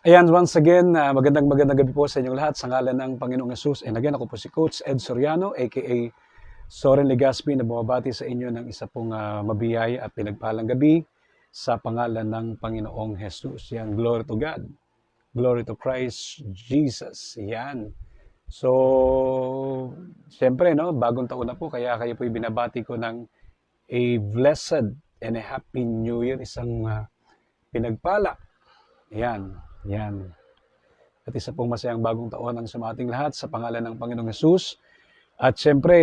Ayan, once again, magandang gabi po sa inyong lahat sa ngalan ng Panginoong Hesus. And again, ako po si Coach Ed Soriano, aka Soren Legaspi, na bumabati sa inyo ng isa pong mabiyay at pinagpalang gabi sa pangalan ng Panginoong Hesus. Yan, glory to God. Glory to Christ Jesus. Yan. So, siyempre, no, bagong taon na po, kaya kayo po binabati ko ng a blessed and a happy new year, isang pinagpala. Yan, yan. At isa pong masayang bagong taon ang sumating lahat sa pangalan ng Panginoong Hesus. At syempre,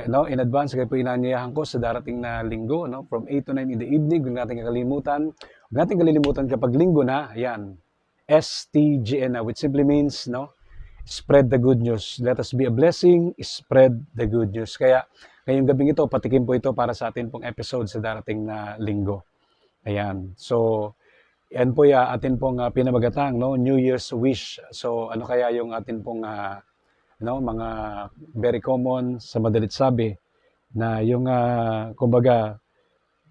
no, in advance, kayo po inanyayahan ko sa darating na linggo, no, from 8 to 9 in the evening. Huwag natin kalilimutan kapag linggo na, yan, STGN na, which simply means, no, spread the good news. Let us be a blessing, spread the good news. Kaya, ngayong gabing ito, patikim po ito para sa atin pong episode sa darating na linggo. Ayan, so, yan po atin pong pinamagatang, no, New Year's wish. So ano kaya yung atin pong mga very common sa madalit sabi na yung kumbaga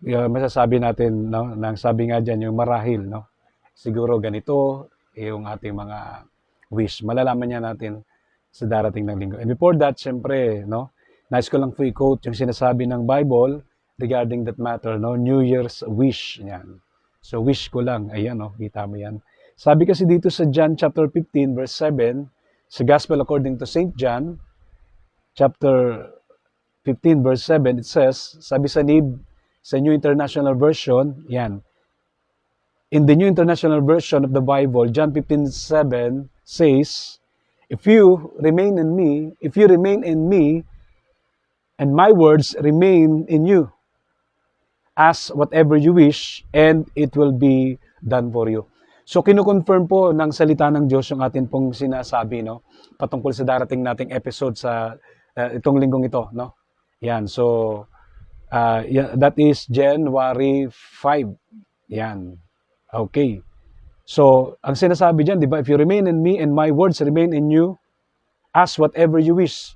masasabi natin, no, nang sabi nga diyan yung marahil, no. Siguro ganito yung ating mga wish. Malalaman niya natin sa darating ng linggo. And before that, syempre, no, nais ko lang po i-quote yung sinasabi ng Bible regarding that matter, no, New Year's wish. Yan. So wish ko lang, ayan, no, kita mo yan. Sabi kasi dito sa John chapter 15 verse 7, sa Gospel according to St. John, chapter 15 verse 7, it says, sabi sa New International Version, yan. In the New International Version of the Bible, John 15:7 says, if you remain in me, and my words remain in you, ask whatever you wish, and it will be done for you. So, kinukonfirm po ng salita ng Diyos yung atin pong sinasabi, no? Patungkol sa darating nating episode sa itong linggong ito, no? Yan, so, that is January 5. Yan. Okay. So, ang sinasabi dyan, di ba? If you remain in me and my words remain in you, ask whatever you wish.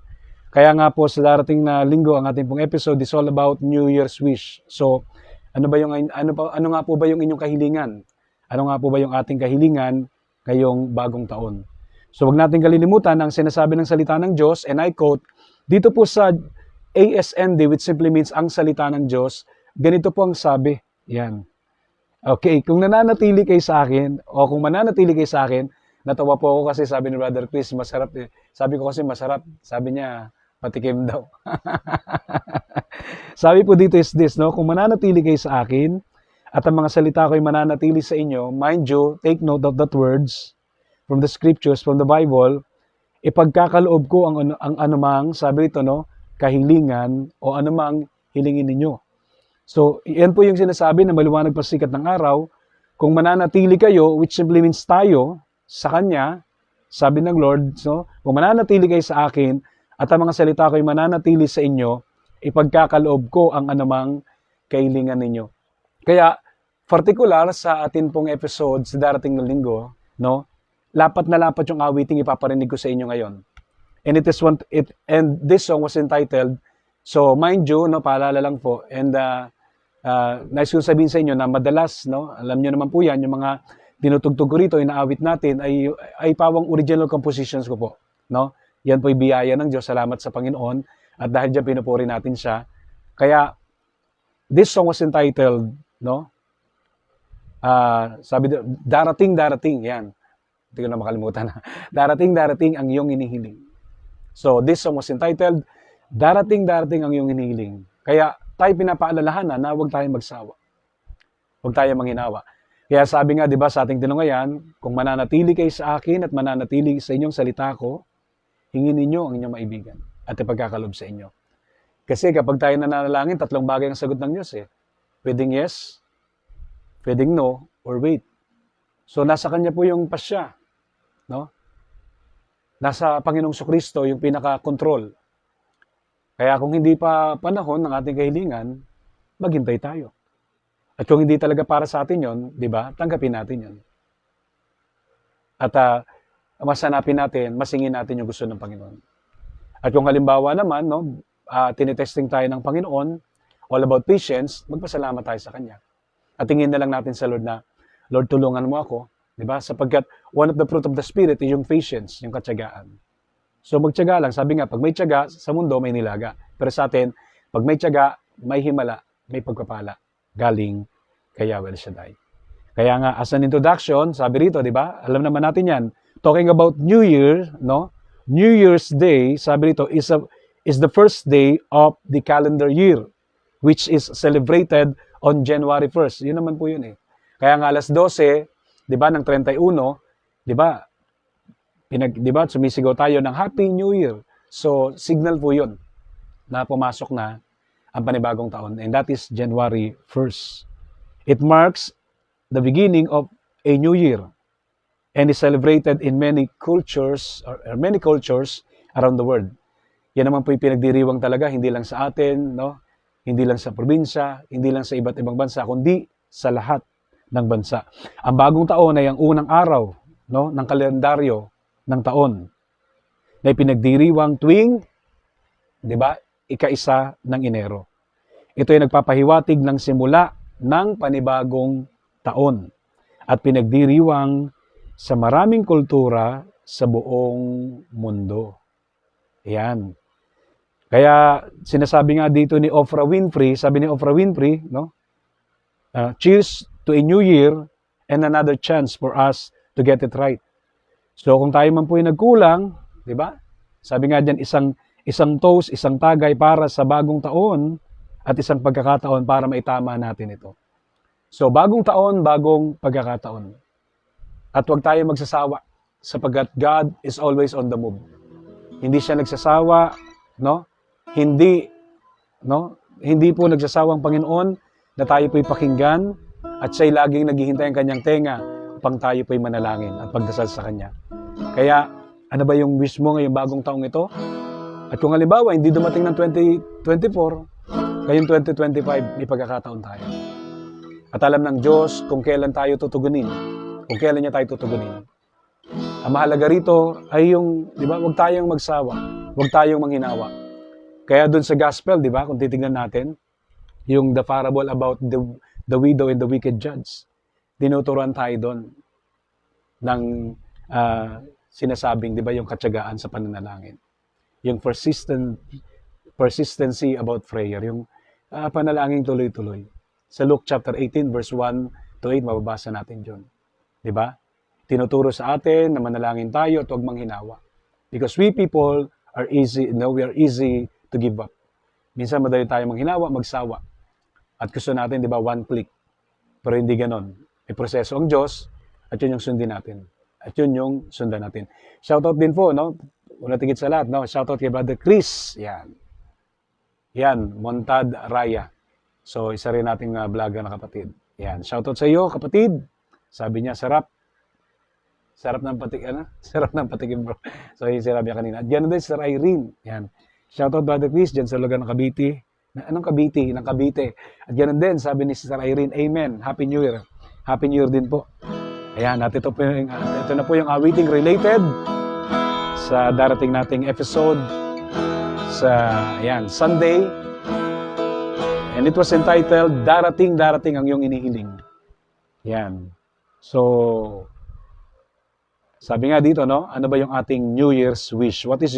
Kaya nga po sa darating na linggo, ang ating pong episode is all about New Year's wish. So, ano nga po ba yung inyong kahilingan? Ano nga po ba yung ating kahilingan ngayong bagong taon? So, wag natin kalilimutan ang sinasabi ng salita ng Diyos, and I quote, dito po sa ASND, which simply means ang salita ng Diyos, ganito po ang sabi. Yan. Okay, kung nananatili kayo sa akin, o kung mananatili kayo sa akin, natawa po ako kasi sabi ni Brother Chris, masarap eh. Sabi ko kasi masarap. Sabi niya, patikim daw. Sabi po dito is this, no? Kung mananatili kayo sa akin, at ang mga salita ko ay mananatili sa inyo, mind you, take note of that words from the scriptures, from the Bible, ipagkakaloob ko ang anumang, sabi ito, no, kahilingan o anumang hilingin ninyo. So, yan po yung sinasabi na maliwanag pa sikat ng araw, kung mananatili kayo, which simply means tayo, sa Kanya, sabi ng Lord, so, kung mananatili kayo sa akin, at ang mga salita ko ay mananatili sa inyo, ipagkakaloob ko ang anumang kahilingan ninyo. Kaya, particular sa atin pong episode sa darating na linggo, no, lapat na lapat yung awiting ipaparinig ko sa inyo ngayon. And this song was entitled, so mind you, no, paalala lang po, and nais kong sabihin sa inyo na madalas, no, alam nyo naman po yan, yung mga tinutugtog ko rito, inaawit natin, ay pawang original compositions ko po, no. Yan po'y biyaya ng Diyos, salamat sa Panginoon, at dahil dyan pinupuri natin siya. Kaya, this song was entitled, no, sabi, darating, yan. Hindi ko na makalimutan. Darating ang iyong inihiling. So, this song was entitled, darating ang iyong inihiling. Kaya, tayo pinapaalalahanan na huwag tayong magsawa. Huwag tayong manghinawa. Kaya sabi nga, di ba, sa ating tinungayan, kung mananatili kayo sa akin at mananatili sa inyong salita ko, hingin ninyo ang inyong maibigan at ipagkakalob sa inyo. Kasi kapag tayo nananalangin, tatlong bagay ang sagot ng Diyos eh. Pwedeng yes, pwedeng no, or wait. So nasa Kanya po yung pasya. No? Nasa Panginoong Kristo yung pinaka-control. Kaya kung hindi pa panahon ng ating kahilingan, maghintay tayo. At kung hindi talaga para sa atin yon, di ba, tanggapin natin yon. At masanapin natin, masingin natin yung gusto ng Panginoon. At kung halimbawa naman, no, tinitesting tayo ng Panginoon, all about patience, magpasalamat tayo sa Kanya. At tingin na lang natin sa Lord na, Lord, tulungan mo ako Di ba? Sapagkat one of the fruit of the Spirit is yung patience, yung katyagaan. So magtyaga lang. Sabi nga, pag may tyaga, sa mundo may nilaga. Pero sa atin, pag may tyaga, may himala, may pagpapala. Galing kay Yahweh El Shaddai. Kaya nga, as an introduction, sabi rito, di ba? Alam naman natin yan. Talking about New Year, no? New Year's Day, sabi rito, is the first day of the calendar year, which is celebrated on January 1st. Yun naman po yun eh. Kaya nga alas 12, di ba, ng 31, di ba, di ba, sumisigaw tayo ng Happy New Year. So, signal po yun na pumasok na ang panibagong taon. And that is January 1st. It marks the beginning of a new year and is celebrated in many cultures or many cultures around the world. Yan naman po yung pinagdiriwang talaga, hindi lang sa atin, no? Hindi lang sa probinsya, hindi lang sa iba't ibang bansa, kundi sa lahat ng bansa. Ang bagong taon ay ang unang araw, no, ng kalendaryo ng taon na pinagdiriwang tuwing, di ba, ika-1 ng Enero. Ito ay nagpapahiwatig ng simula ng panibagong taon at pinagdiriwang sa maraming kultura sa buong mundo. Yan. Kaya sinasabi nga dito ni Oprah Winfrey, sabi ni Oprah Winfrey, no? Cheers to a new year and another chance for us to get it right. So kung tayo man po ay nagkulang, di ba? Sabi nga diyan, isang toast, isang tagay para sa bagong taon at isang pagkakataon para maitama natin ito. So bagong taon, bagong pagkakataon. At huwag tayo magsasawa sapagkat God is always on the move. Hindi siya nagsasawa, no? Hindi po nagsasawang Panginoon na tayo po'y pakinggan at siya'y laging naghihintay ang kanyang tenga upang tayo po'y manalangin at pagdasal sa kanya. Kaya, ano ba yung wish mo ngayong bagong taong ito? At kung halimbawa, hindi dumating ng 2024, ngayong 2025, may pagkakataon tayo. At alam ng Diyos kung kailan tayo tutugunin, kung kailan niya tayo tutugunin. Ang mahalaga rito ay yung, di ba, huwag tayong magsawa, huwag tayong manghinawa. Kaya dun sa gospel, di ba, kung titignan natin, yung the parable about the widow and the wicked judge, tinuturuan tayo doon ng sinasabing, di ba, yung katyagaan sa pananalangin. Yung persistency about prayer, yung panalangin tuloy-tuloy. Sa Luke chapter 18, verse 1 to 8, mababasa natin dyan. Di ba? Tinuturo sa atin na manalangin tayo at huwag manghinawa. Because we people are easy, we are easy to give up. Minsan madali tayo manghinawa, magsawa. At gusto natin, di ba, one click. Pero hindi ganon. May proseso ang Diyos at yun yung sundin natin. At yun yung sundan natin. Shoutout din po, no? Una tigit sa lahat, no? Shoutout kay Brother Chris. Yan. Yan, Montad Raya. So, isa rin nating vlogger na kapatid. Yan. Shoutout sa iyo, kapatid. Sabi niya, sarap. Sarap ng patik, Sarap ng patikim, bro. So, yung sinabi niya kanina. At yan din, Sir Irene. Yan. Shoutout, Brother Chris, dyan sa lugar ng Cavite. Anong Cavite? Ng Cavite. At yan din, sabi ni Sir Irene, Amen. Happy New Year. Happy New Year din po. Ayan, at ito na po yung awiting related sa darating nating episode sa, ayan, Sunday. And it was entitled, Darating ang iyong inihiling. Yan. So, sabi nga dito, no? Ano ba yung ating New Year's wish? What is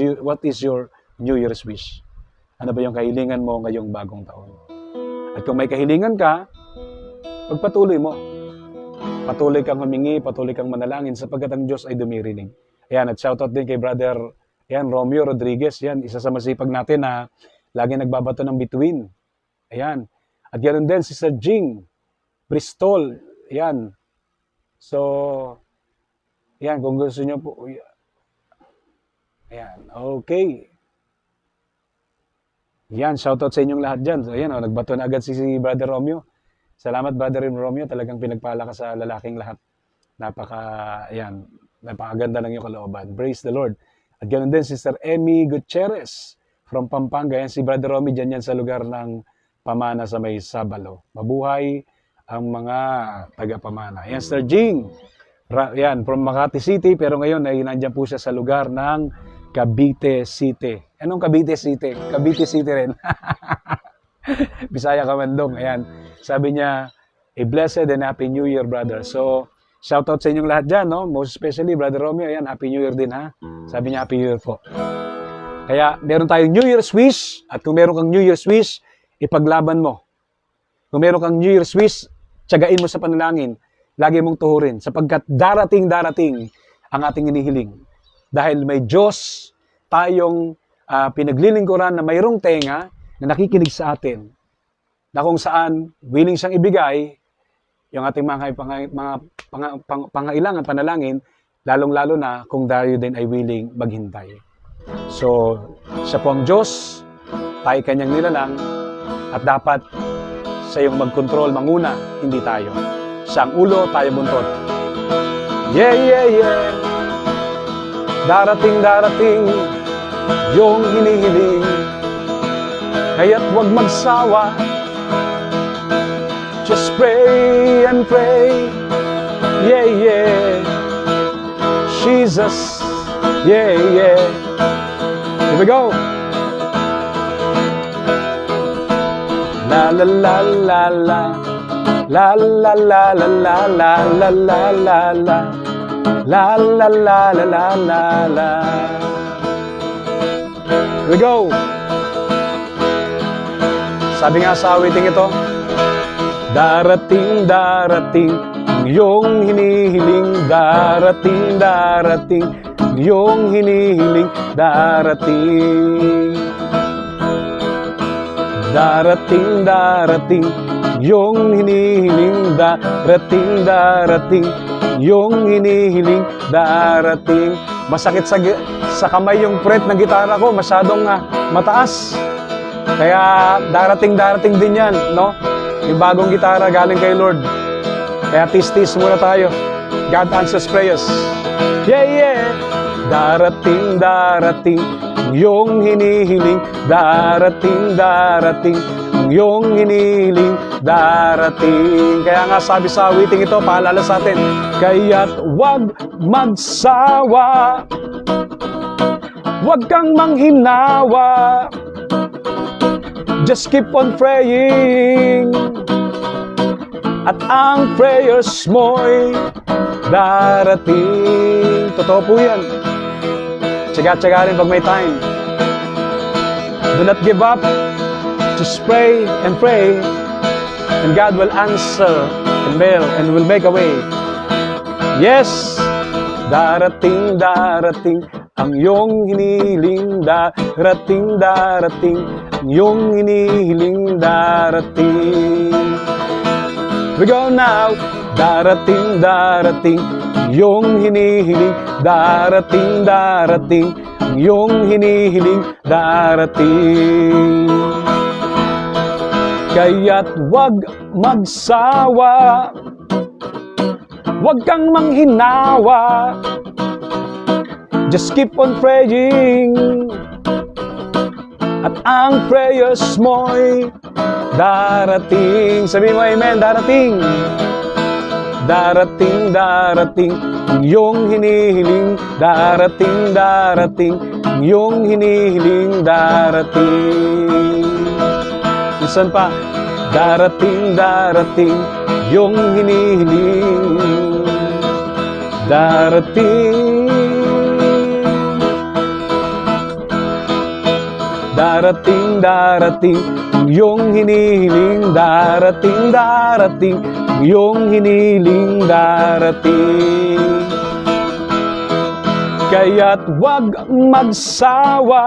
your New Year's wish? Ano ba yung kahilingan mo ngayong bagong taon? At kung may kahilingan ka, pagpatuloy mo. Patuloy kang humingi, patuloy kang manalangin sapagkat ang Diyos ay dumirinig. Ayan, at shoutout din kay Brother Romeo Rodriguez. Yan, isa sa masipag natin na lagi nagbabato ng bituin. Ayan. At ganoon din si Sir Jing Bristol. Ayan. So, ayan, kung gusto nyo po. Ayan, okay. Ayan, shoutout sa inyong lahat dyan. So, ayan, nagbato na agad si Brother Romeo. Salamat, Brother Romeo. Talagang pinagpala ka sa lalaking lahat. Napakaganda ng iyong kalooban. Praise the Lord. At ganoon din si Sister Emmy Gutierrez from Pampanga. Yan, si Brother Romeo dyan yan sa lugar ng Pamana sa may Sabalo. Mabuhay ang mga taga-Pamana. Yan, Sir Jing. Yan, from Makati City. Pero ngayon ay nandiyan po siya sa lugar ng Cavite City. Anong Cavite City? Cavite City rin. Bisaya Kamandong. Ayan. Sabi niya, a blessed and happy New Year, brother. So, Shoutout sa inyong lahat dyan, no? Most especially, Brother Romeo, ayan, Happy New Year din, ha? Sabi niya, Happy New Year po. Kaya, meron tayong New Year's wish, at kung meron kang New Year's wish, ipaglaban mo. Kung meron kang New Year's wish, tiyagain mo sa panalangin, lagi mong tuhurin, sapagkat darating ang ating inihiling. Dahil may Diyos tayong pinaglilingkuran na mayroong tenga na nakikinig sa atin, na kung saan willing siyang ibigay yung ating mga pangailangan, panalangin, lalong-lalo na kung tayo din ay willing maghintay. So, siya po ang Diyos, tayo kanyang nilalang, at dapat siya yung mag-control, manguna, hindi tayo. Siya ang ulo, tayo buntot. Yeah, yeah, yeah. Darating, yung hinihiling, kaya't huwag magsawa. Just pray and pray, yeah, yeah. Jesus, yeah, yeah. Here we go. La la la la la, la la la la la la la la la la, la la la la la la la. Here we go. Sabi nga sa awiting ito, darating, ang iyong hinihiling. Darating, ang iyong hinihiling. Darating, ang iyong hinihiling. Darating, yung hinihiling. Darating. Masakit sa kamay yung fret ng gitara ko, masyadong mataas. Kaya darating din yan, no? Yung bagong gitara galing kay Lord. Kaya tis-tis muna tayo. God answers prayers. Yeah, yeah. Darating, ang iyong hinihiling. Darating, ang iyong hinihiling. Darating. Kaya nga sabi sa awiting ito, paalala sa atin, kaya't huwag magsawa, huwag kang manghinawa. Just keep on praying, at ang prayers mo'y darating. Totoo po yan. Tsaga-tsaga rin pag may time. Do not give up. Just pray, and God will answer and will make a way. Yes, darating, ang iyong hinihiling. Darating, ang iyong hinihiling. Darating. We go now. Darating, ang iyong hinihiling. Darating, ang iyong hinihiling. Darating. Kaya't huwag magsawa, huwag kang manghinawa. Just keep on praying, at ang prayers mo'y darating. Sabihin mo, amen, darating. Darating, ang iyong hinihiling. Darating, ang iyong hinihiling. Darating. Minsan pa, darating, yung hinihiling. Darating, yung hinihiling. Darating, yung hinihiling. Darating. Kaya't huwag magsawa,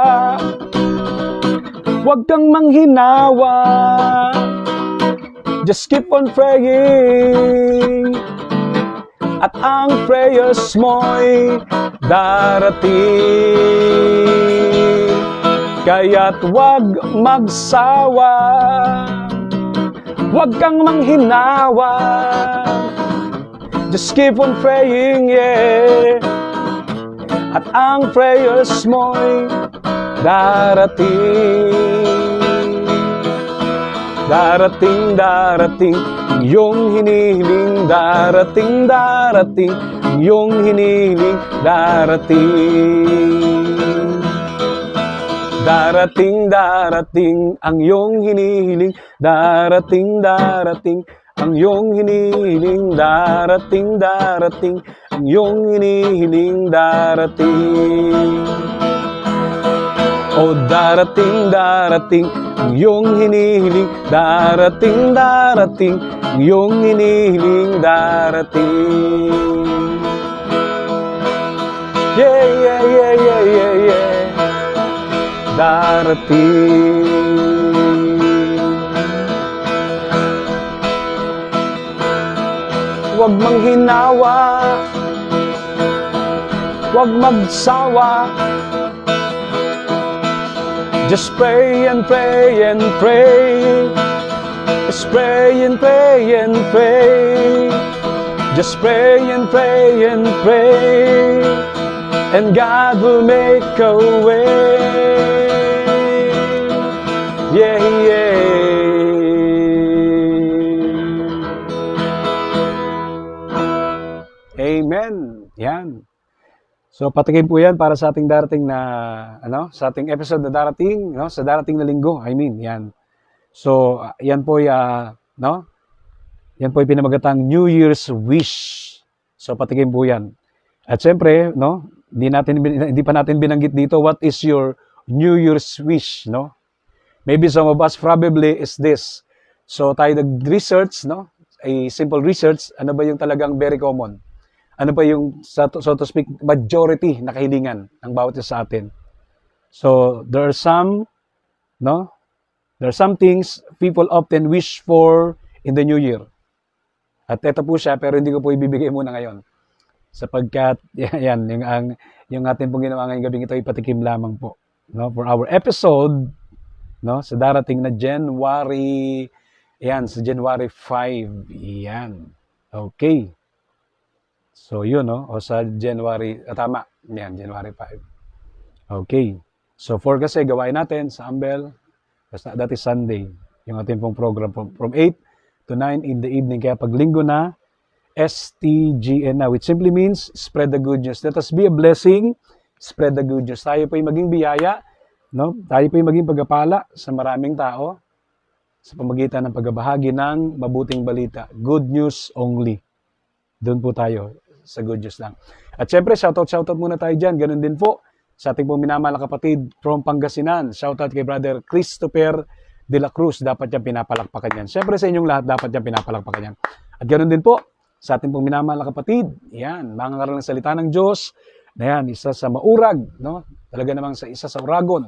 huwag kang manghinawa. Just keep on praying, at ang prayers mo'y darating. Kaya't huwag magsawa, huwag kang manghinawa. Just keep on praying, yeah. At ang prayers mo'y darating. Darating, yung hinihiling. Darating, yung hinihiling. Darating. Darating, ang iyong hinihiling. Darating, ang iyong hinihiling, darating, darating, ang iyong hinihiling, darating. O darating, darating, ang iyong hinihiling, darating, darating, ang iyong hinihiling, darating. Yeah, yeah, yeah, yeah, yeah, yeah. Darating. Huwag manghinawa, huwag magsawa. Just pray and pray and pray. Just pray and pray and pray. Just pray and pray and pray. And God will make a way. Yeah, yeah. Amen. Yan. So patikim po 'yan para sa ating darating na sa ating episode na darating, sa darating na linggo. I mean, 'yan. So, 'yan po Yan po ay pinamagatang New Year's wish. So patikim po 'yan. At siyempre, hindi pa natin binanggit dito what is your New Year's wish, Maybe some of us probably is this. So tayo nag-research, a simple research, ano ba yung talagang very common? Ano ba yung, so to speak, majority na kahilingan ng bawat isa sa atin? So there are some things people often wish for in the new year. At ito po siya, pero hindi ko po ibibigay muna ngayon. Sapagkat, yan, yung ating pong ginawa ngayong gabing ito, ipatikim lamang po. For our episode, sa darating na January, sa January 5, yan. Okay. So, yun, o sa January, tama, yan, January 5. Okay. So, 4 kasi, gawain natin sa Ambel, that is Sunday, yung ating pong program from 8 to 9 in the evening. Kaya pag linggo na, STGN na, which simply means spread the good news. Let us be a blessing, spread the good news. Tayo po yung maging biyaya, tayo po yung maging pagpapala sa maraming tao sa pamagitan ng pagbabahagi ng mabuting balita. Good news only. Doon po tayo sa good news lang. At syempre, shoutout muna tayo dyan. Ganun din po sa ating pong minamahal na kapatid from Pangasinan. Shoutout kay Brother Christopher de la Cruz. Dapat niyang pinapalakpakan yan. Syempre sa inyong lahat, dapat niyang pinapalakpakan yan. At ganun din po sa ating pong minamahal na kapatid, yan, mga ngaral ng salita ng Diyos, na yan, isa sa maurag, talaga namang isa sa uragon,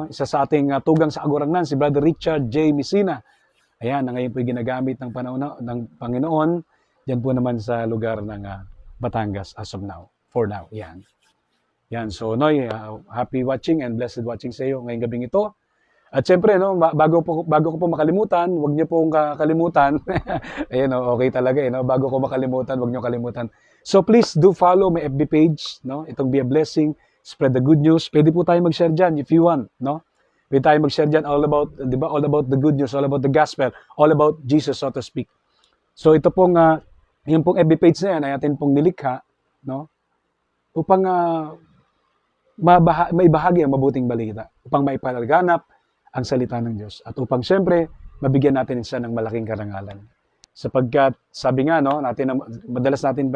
isa sa ating tugang sa agurangnan, si Brother Richard J. Messina, ayan, na ngayon po ginagamit ng Panginoon, yan po naman sa lugar ng Batangas as of now, for now, yan. Yan, so Noy, happy watching and blessed watching sa iyo ngayong gabing ito. At syempre, bago ko po makalimutan, huwag niyo pong kakalimutan. Ayun, okay talaga, bago ko makalimutan, huwag niyo kalimutan. So please do follow my FB page, itong Be a Blessing, spread the good news. Pwede po tayo mag-share dyan if you want, Pwede tayo mag-share dyan all about the good news, all about the gospel, all about Jesus, so to speak. So ito pong, yung pong FB page na yan, ay atin pong nilikha, upang maibahagi ang mabuting balita, upang maipalaganap ang salita ng Diyos. At upang siyempre, mabigyan natin siya ng malaking karangalan. Sapagkat, sabi nga, madalas natin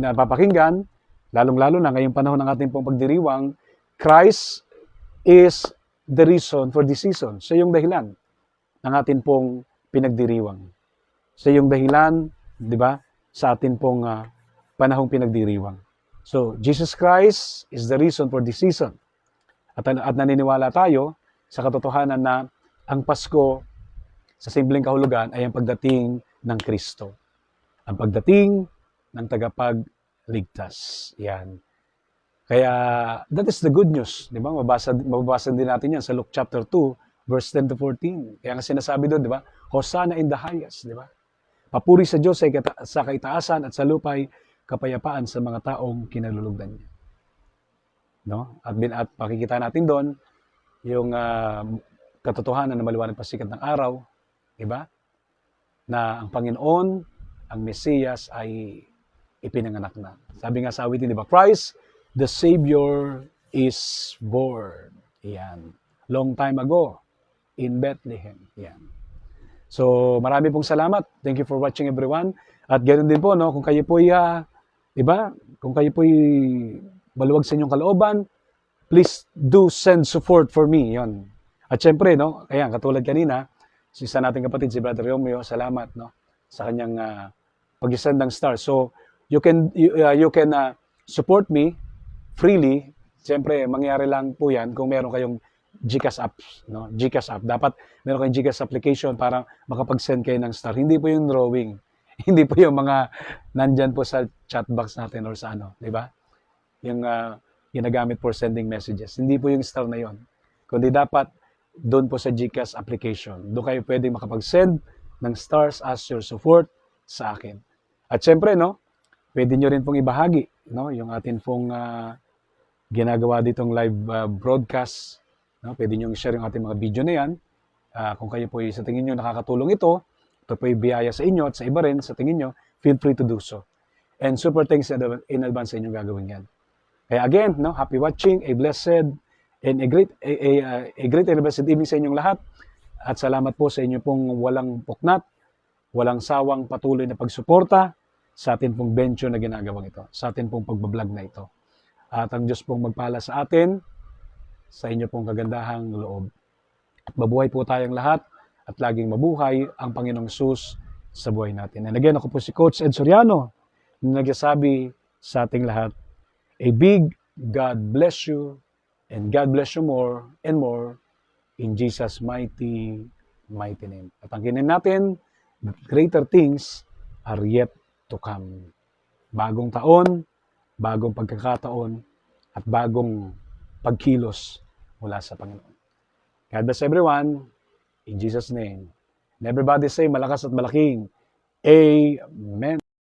napapakinggan, lalong-lalo na ngayong panahon ng ating pong pagdiriwang, Christ is the reason for this season. Siya yung dahilan ng ating pong pinagdiriwang. Siya yung dahilan, di ba, sa ating pong panahong pinagdiriwang. So, Jesus Christ is the reason for this season. At naniniwala tayo sa katotohanan na ang Pasko sa simpleng kahulugan ay ang pagdating ng Kristo. Ang pagdating ng tagapagligtas. Yan. Kaya, that is the good news. Di ba? Mababasa din natin yan sa Luke chapter 2, verse 10 to 14. Kaya nga sinasabi doon, di ba? Hosanna in the highest, di ba? Papuri sa Diyos sa kaitaasan at sa lupay kapayapaan sa mga taong kinalulugdan niya. At pakikita natin doon, yung katotohanan na maliwanag pa sikat ng araw, diba? Na ang Panginoon, ang Mesiyas ay ipinanganak na. Sabi nga sa awitin, diba? Christ, the Savior is born. Yan. Long time ago, in Bethlehem. Yan. So, marami pong salamat. Thank you for watching everyone. At ganoon din po, no, kung kayo po iba, kung kayo po maluwag sa inyong kalooban, please do send support for me. Yon. At syempre, no, kaya katulad kanina, si isa nating kapatid, si Brother Romeo, salamat, no, sa kanyang pag-send ng star. So, you can support me freely. Siyempre, mangyari lang po yan kung meron kayong GCash app, no? GCash app. Dapat meron kayong GCash application para makapag-send kayo ng star. Hindi po yung drawing. Hindi po yung mga nandyan po sa chat box natin or sa ano, di ba? Yung ginagamit for sending messages. Hindi po yung star na yon. Kundi dapat doon po sa GCash application. Doon kayo pwedeng makapag-send ng stars as your support sa akin. At syempre, no, pwede nyo rin pong ibahagi, no, yung atin pong ginagawa ditong live broadcast. No? Pwede nyo i-share yung ating mga video na yan. Kung kayo po sa tingin nyo nakakatulong ito po yung biyaya sa inyo at sa iba rin sa tingin nyo, feel free to do so. And super thanks in advance sa inyong gagawin yan. Kaya again, no, happy watching, a blessed and a great and blessed evening sa inyong lahat. At salamat po sa inyo pong walang puknat, walang sawang patuloy na pagsuporta sa atin pong venture na ginagawang ito, sa atin pong pagbablog na ito. At ang Diyos pong magpala sa atin, sa inyo pong kagandahang loob. At mabuhay po tayong lahat at laging mabuhay ang Panginoong Hesus sa buhay natin. And again, ako po si Coach Ed Soriano, na nagsasabi sa ating lahat, a big God bless you and God bless you more and more in Jesus' mighty name. At ang kinin natin, greater things are yet to come. Bagong taon, bagong pagkakataon, at bagong pagkilos mula sa Panginoon. God bless everyone, in Jesus' name. And everybody say malakas at malaking, Amen.